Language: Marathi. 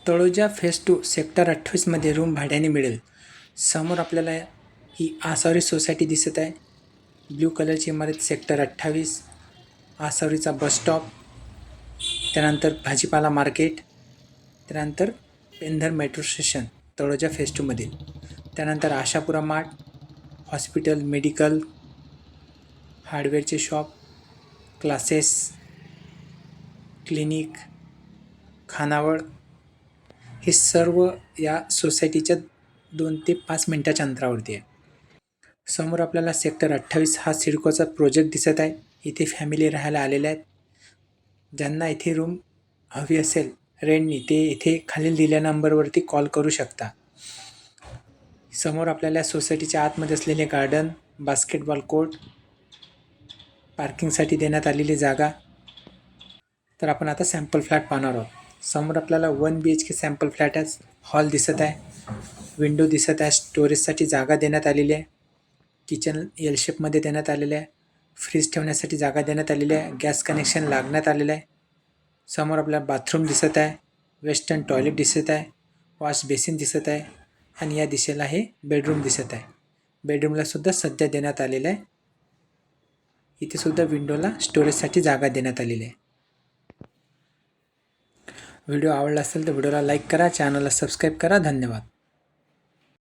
तळोजा फेज 2 सेक्टर 28मध्ये रूम भाड्याने मिळेल. समोर आपल्याला ही आसावरी सोसायटी दिसत आहे. ब्ल्यू कलरची इमारत सेक्टर 28. आसावरीचा बस स्टॉप, त्यानंतर भाजीपाला मार्केट, त्यानंतर Pendhar metro station Taloja phase 2 मधील, त्यानंतर आशापुरा मार्ट, हॉस्पिटल, मेडिकल, हार्डवेअरचे शॉप, क्लासेस, क्लिनिक, खानावळ हे सर्व या सोसायटीच्या 2 ते 5 मिनिटाच्या अंतरावरती आहे. समोर आपल्याला सेक्टर 28 हा सिडकोचा प्रोजेक्ट दिसत आहे. इथे फॅमिली राहायला आलेल्या आहेत. ज्यांना इथे रूम हवी असेल रेंटनी ते इथे खालील दिलेल्या नंबरवरती कॉल करू शकता. समोर आपल्याला सोसायटीच्या आतमध्ये असलेले गार्डन, बास्केटबॉल कोर्ट, पार्किंगसाठी देण्यात आलेली जागा. तर आपण आता सॅम्पल फ्लॅट पाहणार आहोत. समोर आपल्याला 1 BHK सॅम्पल फ्लॅट आहे. हॉल दिसत आहे, विंडो दिसत आहे, स्टोरेजसाठी जागा देण्यात आलेली आहे, किचन एल शेपमध्ये देण्यात आलेलं आहे, फ्रीज ठेवण्यासाठी जागा देण्यात आलेली आहे, गॅस कनेक्शन लागण्यात आलेलं आहे. समोर आपल्याला बाथरूम दिसत आहे, वेस्टर्न टॉयलेट दिसत आहे, वॉश बेसिन दिसत आहे आणि या दिशेला हे बेडरूम दिसत आहे. बेडरूमला सुद्धा सध्या देण्यात आलेलं आहे. इथे सुद्धा विंडोला स्टोरेजसाठी जागा देण्यात आलेली आहे. व्हिडिओ आवडला असेल तर व्हिडिओला लाईक करा, चॅनलला सबस्क्राईब करा. धन्यवाद.